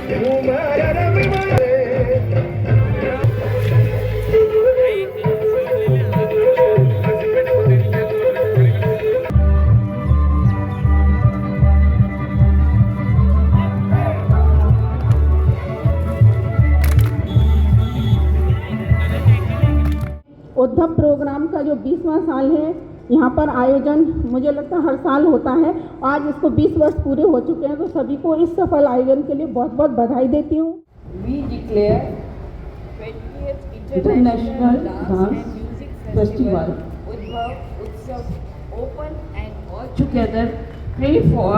Uddhav programme का जो 20वां साल है, यहाँ पर आयोजन मुझे लगता है हर साल होता है। आज इसको 20 वर्ष पूरे हो चुके हैं, तो सभी को इस सफल आयोजन के लिए बहुत बहुत बधाई देती हूँ। We declare 20th International Dance Festival Udbhav Utsav open and all together pray for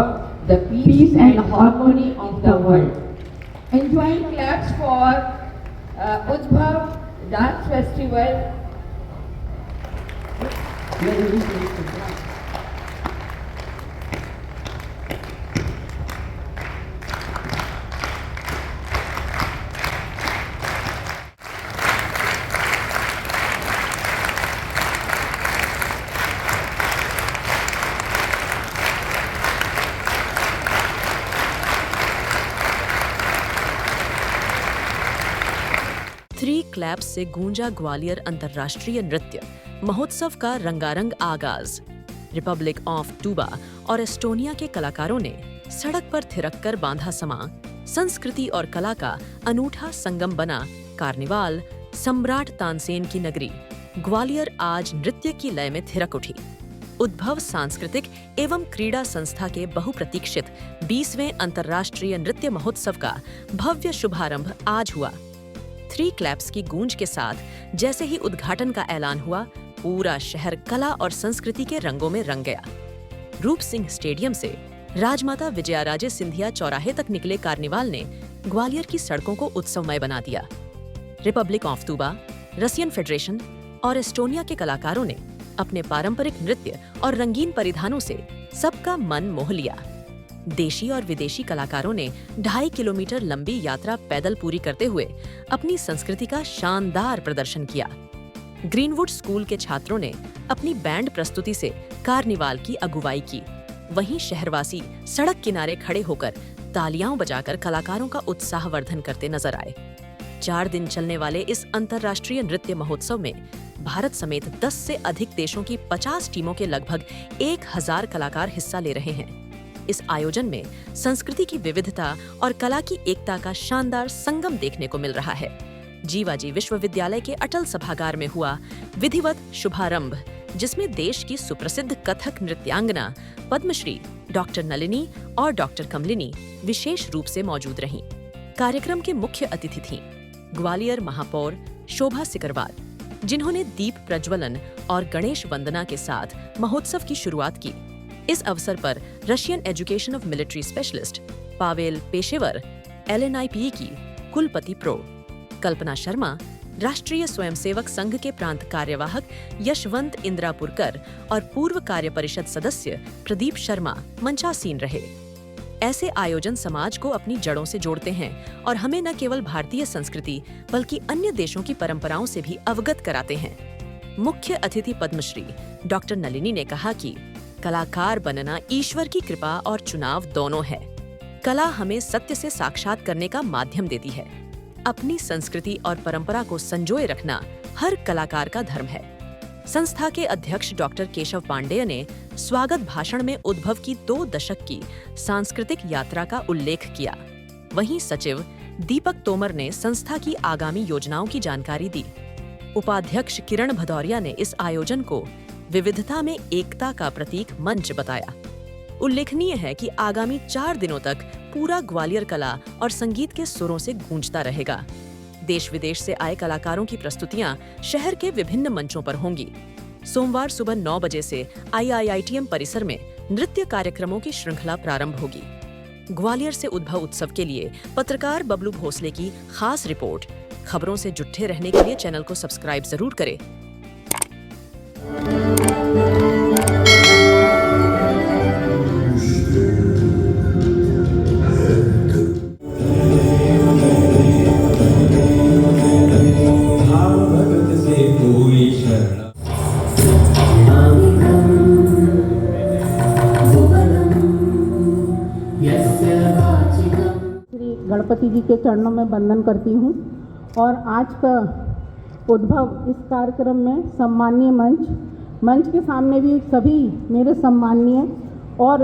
the peace and harmony of the world. Enjoying claps for Udbhav Dance Festival. Three claps से गूंजा ग्वालियर अंतर्राष्ट्रीय नृत्य महोत्सव का रंगारंग आगाज। रिपब्लिक ऑफ टूबा और Estonia के कलाकारों ने सड़क पर थिरक कर बांधा समा। संस्कृति और कला का अनूठा संगम बना कार्निवाल। सम्राट तानसेन की नगरी ग्वालियर आज नृत्य की लय में थिरक उठी। उद्भव सांस्कृतिक एवं क्रीड़ा संस्था के बहुप्रतीक्षित 20वें अंतर्राष्ट्रीय नृत्य महोत्सव का भव्य शुभारंभ आज हुआ। थ्री क्लैप्स की गूंज के साथ जैसे ही उद्घाटन का ऐलान हुआ, पूरा शहर कला और संस्कृति के रंगों में रंग गया। रूप सिंह स्टेडियम से राजमाता विजयाराजे सिंधिया चौराहे तक निकले कार्निवाल ने ग्वालियर की सड़कों को उत्सवमय बना दिया। Republic of Tuba, Russian federation और एस्टोनिया के कलाकारों ने अपने पारंपरिक नृत्य और रंगीन परिधानों से सबका मन मोह लिया। देशी और विदेशी कलाकारों ने 2.5 किलोमीटर लंबी यात्रा पैदल पूरी करते हुए अपनी संस्कृति का शानदार प्रदर्शन किया। ग्रीनवुड स्कूल के छात्रों ने अपनी बैंड प्रस्तुति से कार्निवाल की अगुवाई की। वहीं शहरवासी सड़क किनारे खड़े होकर तालियां बजाकर कलाकारों का उत्साहवर्धन करते नजर आए। 4 दिन चलने वाले इस अंतर्राष्ट्रीय नृत्य महोत्सव में भारत समेत 10 से अधिक देशों की 50 टीमों के लगभग 1000 कलाकार हिस्सा ले रहे हैं। इस आयोजन में संस्कृति की विविधता और कला की एकता का शानदार संगम देखने को मिल रहा है। जीवाजी विश्वविद्यालय के अटल सभागार में हुआ विधिवत शुभारंभ, जिसमें देश की सुप्रसिद्ध कथक नृत्यांगना पद्मश्री डॉक्टर नलिनी और डॉक्टर कमलिनी विशेष रूप से मौजूद रहीं। कार्यक्रम के मुख्य अतिथि थीं ग्वालियर महापौर शोभा सिकरवार, जिन्होंने दीप प्रज्वलन और गणेश वंदना के साथ महोत्सव की शुरुआत की। इस अवसर पर Russian education of military specialist Pavel पेशेवर, LNIPE की कुलपति प्रो कल्पना शर्मा, राष्ट्रीय स्वयंसेवक संघ के प्रांत कार्यवाहक यशवंत इंद्रापुरकर और पूर्व कार्य परिषद सदस्य प्रदीप शर्मा मंचासीन रहे। ऐसे आयोजन समाज को अपनी जड़ों से जोड़ते हैं और हमें न केवल भारतीय संस्कृति बल्कि अन्य देशों की परंपराओं से भी अवगत कराते हैं। मुख्य अतिथि पद्मश्री डॉक्टर नलिनी ने कहा कि कलाकार बनना ईश्वर की कृपा और चुनाव दोनों है। कला हमें सत्य से साक्षात करने का माध्यम देती है। अपनी संस्कृति और परंपरा को संजोए रखना हर कलाकार का धर्म है। संस्था के अध्यक्ष डॉक्टर केशव पांडेय ने स्वागत भाषण में उद्भव की 2 दशक की सांस्कृतिक यात्रा का उल्लेख किया। वहीं सचिव दीपक तोमर ने संस्था की आगामी योजनाओं की जानकारी दी। उपाध्यक्ष किरण भदौरिया ने इस आयोजन को विविधता में एकता का प्रतीक मंच बताया। उल्लेखनीय है कि आगामी 4 दिनों तक पूरा ग्वालियर कला और संगीत के सुरों से गूंजता रहेगा। देश विदेश से आए कलाकारों की प्रस्तुतियां शहर के विभिन्न मंचों पर होंगी। सोमवार सुबह 9 बजे से IIITM परिसर में नृत्य कार्यक्रमों की श्रृंखला प्रारंभ होगी। ग्वालियर से उद्भव उत्सव के लिए पत्रकार बबलू भोसले की खास रिपोर्ट। खबरों से जुटे रहने के लिए चैनल को सब्सक्राइब जरूर करें। गणपति जी के चरणों में वंदन करती हूँ। और आज का उद्भव इस कार्यक्रम में सम्मानीय मंच के सामने भी सभी मेरे सम्मानीय और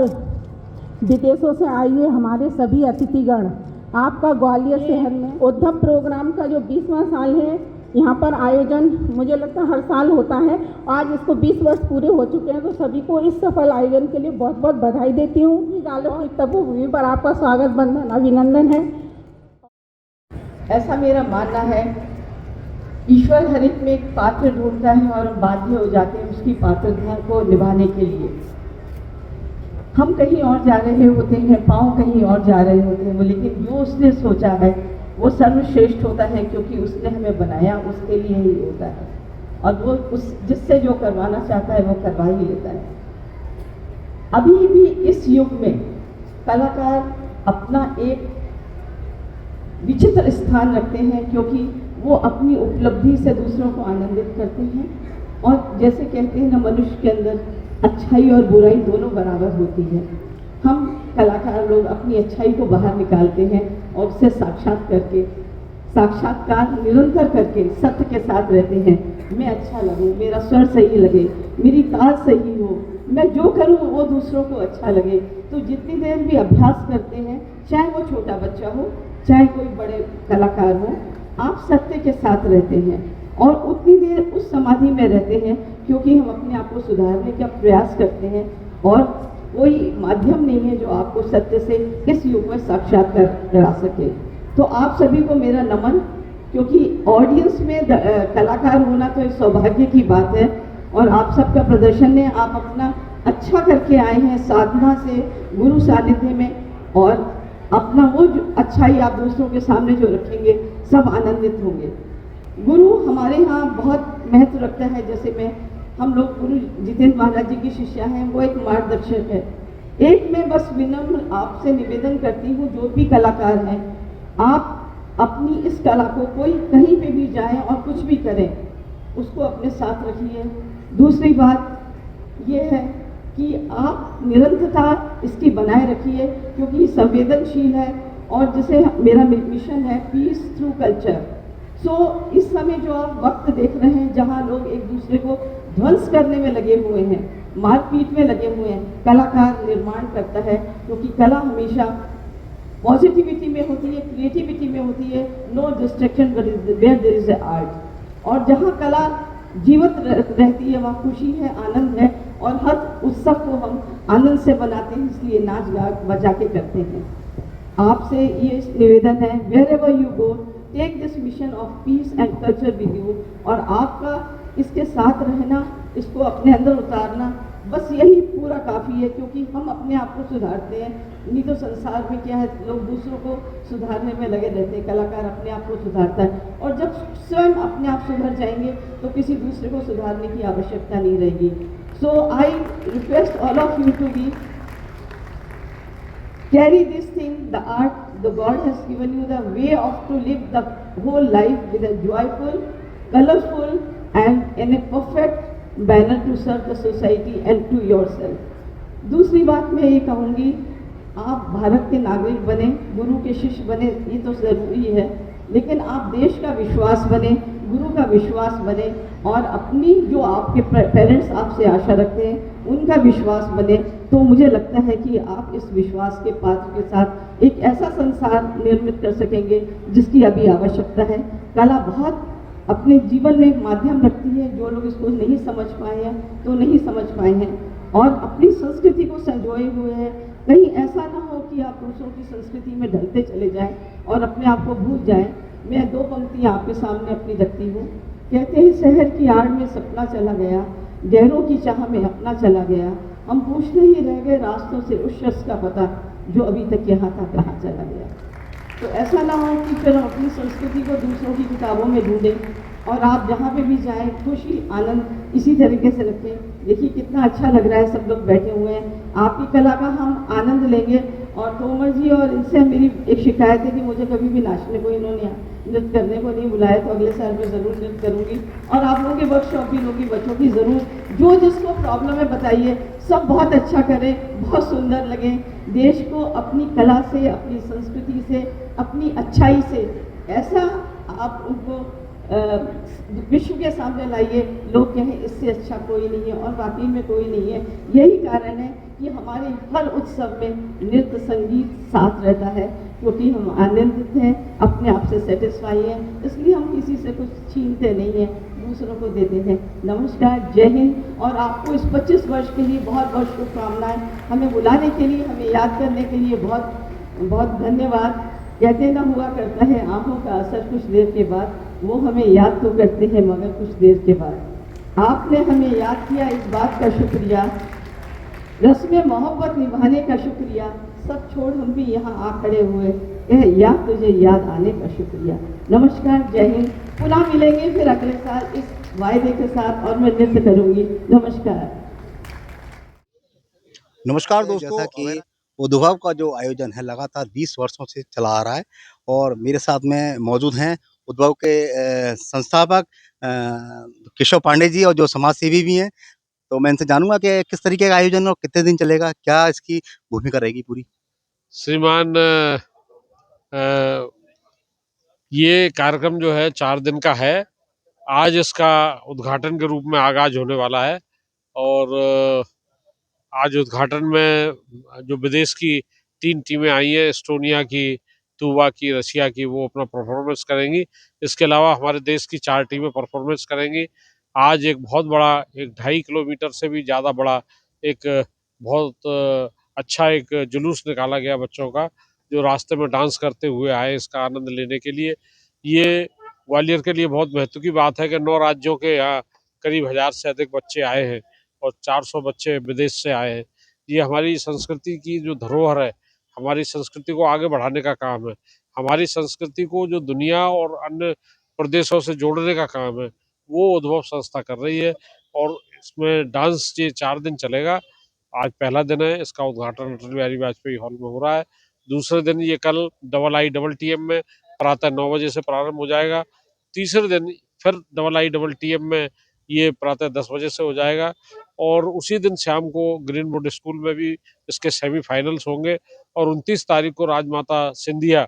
विदेशों से आए हुए हमारे सभी अतिथिगण, आपका ग्वालियर शहर में उद्भव प्रोग्राम का जो 20वां साल है, यहाँ पर आयोजन मुझे लगता है हर साल होता है। आज इसको 20 वर्ष पूरे हो चुके हैं, तो सभी को इस सफल आयोजन के लिए बहुत बहुत बधाई देती हूँ। तबू भूमि पर आपका स्वागत बंधन अभिनंदन है। ऐसा मेरा मानना है, ईश्वर हर एक में एक पात्र ढूंढता है और बाध्य हो जाते हैं उसकी पात्रता को निभाने के लिए। हम कहीं और जा रहे होते हैं, पाँव कहीं और जा रहे होते हैं, लेकिन जो उसने सोचा है वो सर्वश्रेष्ठ होता है, क्योंकि उसने हमें बनाया उसके लिए ही होता है। और वो उस जिससे जो करवाना चाहता है वो करवा ही लेता है। अभी भी इस युग में कलाकार अपना एक विचित्र स्थान रखते हैं, क्योंकि वो अपनी उपलब्धि से दूसरों को आनंदित करते हैं। और जैसे कहते हैं ना, मनुष्य के अंदर अच्छाई और बुराई दोनों बराबर होती है। हम कलाकार लोग अपनी अच्छाई को बाहर निकालते हैं और उससे साक्षात्कार निरंतर करके सत्य के साथ रहते हैं। मैं अच्छा लगूं, मेरा स्वर सही लगे, मेरी ताल सही हो, मैं जो करूं वो दूसरों को अच्छा लगे। तो जितनी देर भी अभ्यास करते हैं, चाहे वो छोटा बच्चा हो चाहे कोई बड़े कलाकार हो, आप सत्य के साथ रहते हैं और उतनी देर उस समाधि में रहते हैं, क्योंकि हम अपने आप को सुधारने का प्रयास करते हैं और कोई माध्यम नहीं है जो आपको सत्य से इस युग में साक्षात्कार करा सके। तो आप सभी को मेरा नमन, क्योंकि ऑडियंस में कलाकार होना तो एक सौभाग्य की बात है। और आप सबका प्रदर्शन है, आप अपना अच्छा करके आए हैं साधना से, गुरु सानिध्य में, और अपना वो जो अच्छाई आप दूसरों के सामने जो रखेंगे सब आनंदित होंगे। गुरु हमारे यहाँ बहुत महत्व रखता है। जैसे हम लोग गुरु जितेंद्र महाराज जी की शिष्या हैं, वो एक मार्गदर्शक है। एक मैं बस विनम्र आपसे निवेदन करती हूँ, जो भी कलाकार हैं, आप अपनी इस कला को कोई कहीं पे भी जाएं और कुछ भी करें, उसको अपने साथ रखिए। दूसरी बात ये है कि आप निरंतरता इसकी बनाए रखिए, क्योंकि संवेदनशील है। और जैसे मेरा मिशन है पीस थ्रू कल्चर। इस समय जो आप वक्त देख रहे हैं, जहाँ लोग एक दूसरे को ध्वंस करने में लगे हुए हैं, मारपीट में लगे हुए हैं, कलाकार निर्माण करता है, क्योंकि कला हमेशा पॉजिटिविटी में होती है, क्रिएटिविटी में होती है। No distraction where there is art. और जहाँ कला जीवित रहती है वहाँ खुशी है, आनंद है, और हर उत्सव को हम आनंद से बनाते हैं, इसलिए नाच गा बजा के करते हैं। आपसे ये निवेदन है, wherever you go take this mission of peace and culture with you. और आपका इसके साथ रहना, इसको अपने अंदर उतारना, बस यही पूरा काफ़ी है। क्योंकि हम अपने आप को सुधारते हैं, नहीं तो संसार में क्या है, लोग दूसरों को सुधारने में लगे रहते हैं। कलाकार अपने आप को सुधारता है, और जब स्वयं अपने आप सुधर जाएंगे तो किसी दूसरे को सुधारने की आवश्यकता नहीं रहेगी। So I request all of you to be carry this thing, the art, the God has given you the way of to live the whole life with a joyful, colorful and in a perfect manner to serve the society and to yourself। दूसरी बात मैं ये कहूँगी, आप भारत के नागरिक बने, गुरु के शिष्य बने, ये तो ज़रूरी है, लेकिन आप देश का विश्वास बने, गुरु का विश्वास बने, और अपनी जो आपके पेरेंट्स आपसे आशा रखते हैं उनका विश्वास बने। तो मुझे लगता है कि आप इस विश्वास के पात्र के साथ एक ऐसा संसार निर्मित कर सकेंगे जिसकी अभी आवश्यकता है। कला बहुत अपने जीवन में एक माध्यम रखती है। जो लोग इसको नहीं समझ पाए हैं तो नहीं समझ पाए हैं, और अपनी संस्कृति को संजोए हुए हैं। कहीं ऐसा ना हो कि आप दूसरों की संस्कृति में ढलते चले जाएं और अपने आप को भूल जाएं। मैं दो पंक्तियाँ आपके सामने अपनी रखती हूँ। कहते हैं, शहर की आड़ में सपना चला गया, गहरों की चाह में अपना चला गया, हम पूछते ही रह गए रास्तों से उस शख्स का पता जो अभी तक यहाँ था कहाँ चला गया। तो ऐसा ना हो कि फिर हम अपनी संस्कृति को दूसरों की किताबों में ढूंढें, और आप जहाँ पे भी जाएं खुशी आनंद इसी तरीके से रखें। देखिए कितना अच्छा लग रहा है, सब लोग बैठे हुए हैं, आपकी कला का हम आनंद लेंगे। और तोमर जी और इनसे मेरी एक शिकायत है कि मुझे कभी भी नाचने को इन्होंने नृत्य करने को नहीं बुलाया, तो अगले साल मैं ज़रूर नृत्य करूँगी। और आप लोगों के वर्कशॉप भी लोगों की बच्चों की ज़रूर, जो जिसको प्रॉब्लम है बताइए, सब बहुत अच्छा करें, बहुत सुंदर लगें। देश को अपनी कला से, अपनी संस्कृति से अपनी अच्छाई से ऐसा आप उनको विश्व के सामने लाइए, लोग कहें इससे अच्छा कोई नहीं है, और वाकई में कोई नहीं है। यही कारण है कि हमारे हर उत्सव में नृत्य संगीत साथ रहता है, क्योंकि हम आनंदित हैं, अपने आप से सेटिस्फाई हैं, इसलिए हम किसी से कुछ छीनते नहीं हैं, दूसरों को देते हैं। नमस्कार, जय हिंद। और आपको इस 25 वर्ष के लिए बहुत बहुत शुभकामनाएं। हमें बुलाने के लिए, हमें याद करने के लिए बहुत बहुत धन्यवाद। कहते ना हुआ करता है आंखों का असर कुछ देर के बाद, वो हमें याद तो करते हैं मगर कुछ देर के बाद। आपने हमें याद किया, इस बात का शुक्रिया। रस्में मोहब्बत निभाने का शुक्रिया। सब छोड़ हम भी यहाँ आ खड़े हुए, याद तुझे याद आने का शुक्रिया। नमस्कार, जय हिंद। पुनः मिलेंगे फिर अगले साल इस वायदे के साथ, और मैं नृत्य करूँगी। नमस्कार। नमस्कार दोस्तों, जैसा कि उद्भव का जो आयोजन है लगातार 20 वर्षों से चला आ रहा है, और मेरे साथ में मौजूद हैं उद्भव के संस्थापक केशव पांडे जी, और जो समाजसेवी भी हैं। तो मैं इनसे जानूंगा कि किस तरीके का आयोजन और कितने दिन चलेगा, क्या इसकी भूमिका रहेगी पूरी। श्रीमान, ये कार्यक्रम जो है 4 दिन का है। आज इसका उद्घाटन के रूप में आगाज होने वाला है, और आज उद्घाटन में जो विदेश की 3 टीमें आई हैं, एस्टोनिया की, तूबा की, रशिया की, वो अपना परफॉर्मेंस करेंगी। इसके अलावा हमारे देश की 4 टीमें परफॉर्मेंस करेंगी। आज एक बहुत बड़ा, एक 2.5 किलोमीटर से भी ज़्यादा बड़ा एक बहुत अच्छा एक जुलूस निकाला गया बच्चों का, जो रास्ते में डांस करते हुए आए इसका आनंद लेने के लिए। ये ग्वालियर के लिए बहुत महत्व की बात है कि 9 राज्यों के यहाँ करीब 1000 से अधिक बच्चे आए हैं, और 400 बच्चे विदेश से आए हैं। ये हमारी संस्कृति की जो धरोहर है, हमारी संस्कृति को आगे बढ़ाने का काम है। हमारी संस्कृति को जो दुनिया और अन्य प्रदेशों से जोड़ने का काम है, वो उद्भव संस्था कर रही है। और इसमें डांस ये 4 दिन चलेगा। आज पहला दिन है, इसका उद्घाटन अटल बिहारी वाजपेयी हॉल में हो रहा है। दूसरे दिन ये कल IITM में प्रातः 9 बजे से प्रारंभ हो जाएगा। तीसरे दिन फिर IITM में ये प्रातः 10 बजे से हो जाएगा, और उसी दिन शाम को ग्रीनवुड स्कूल में भी इसके सेमीफाइनल्स होंगे। और 29 तारीख को राजमाता सिंधिया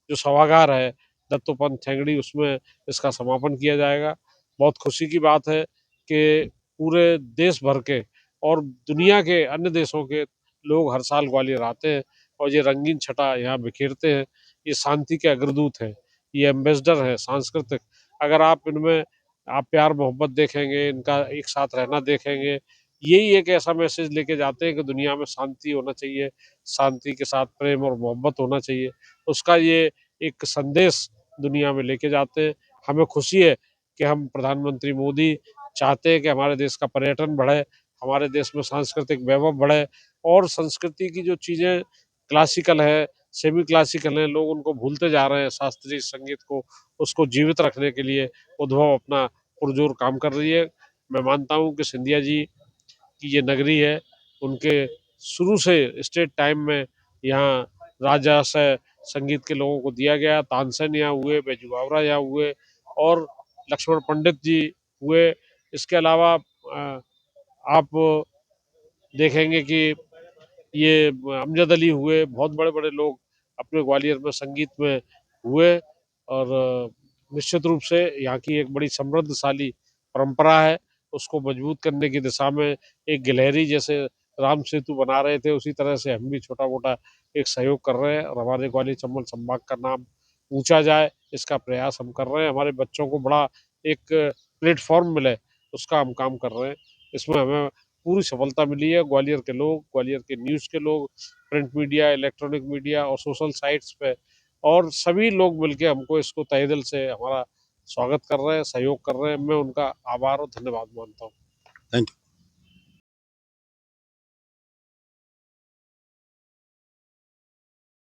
जो सभागार है दत्तोपंत ठेंगड़ी, उसमें इसका समापन किया जाएगा। बहुत खुशी की बात है कि पूरे देश भर के और दुनिया के अन्य देशों के लोग हर साल ग्वालियर आते हैं, और ये रंगीन छटा यहाँ बिखेरते हैं। ये शांति के अग्रदूत हैं, ये एम्बेसडर हैं सांस्कृतिक। अगर आप इनमें आप प्यार मोहब्बत देखेंगे, इनका एक साथ रहना देखेंगे, यही एक ऐसा मैसेज लेके जाते हैं कि दुनिया में शांति होना चाहिए, शांति के साथ प्रेम और मोहब्बत होना चाहिए। उसका ये एक संदेश दुनिया में लेके जाते हैं। हमें खुशी है कि हम प्रधानमंत्री मोदी चाहते हैं कि हमारे देश का पर्यटन बढ़े, हमारे देश में सांस्कृतिक वैभव बढ़े, और संस्कृति की जो चीज़ें क्लासिकल है, सेमी क्लासिकल हैं, लोग उनको भूलते जा रहे हैं। शास्त्रीय संगीत को, उसको जीवित रखने के लिए उद्भव अपना पुरजोर काम कर रही है। मैं मानता हूँ कि सिंधिया जी की ये नगरी है, उनके शुरू से स्टेट टाइम में यहाँ राजशाही संगीत के लोगों को दिया गया। तानसेन यहाँ हुए, बैजू बावरा यहाँ हुए, और लक्ष्मण पंडित जी हुए। इसके अलावा आप देखेंगे कि ये अमजद अली हुए, बहुत बड़े बड़े लोग अपने ग्वालियर में संगीत में हुए। और निश्चित रूप से यहाँ की एक बड़ी समृद्धशाली परंपरा है, उसको मजबूत करने की दिशा में एक गिलहरी जैसे राम सेतु बना रहे थे, उसी तरह से हम भी छोटा मोटा एक सहयोग कर रहे हैं, और हमारे ग्वालियर चंबल संभाग का नाम ऊंचा जाए, इसका प्रयास हम कर रहे हैं। हमारे बच्चों को बड़ा एक प्लेटफॉर्म मिले, उसका हम काम कर रहे हैं। इसमें हमें पूरी सफलता मिली है। ग्वालियर के लोग, ग्वालियर के न्यूज़ के लोग, प्रिंट मीडिया, इलेक्ट्रॉनिक मीडिया और सोशल साइट्स पे, और सभी लोग मिलके हमको इसको तहे दिल से हमारा स्वागत कर रहे हैं, सहयोग कर रहे हैं। मैं उनका आभार और धन्यवाद मानता हूँ। Thank you.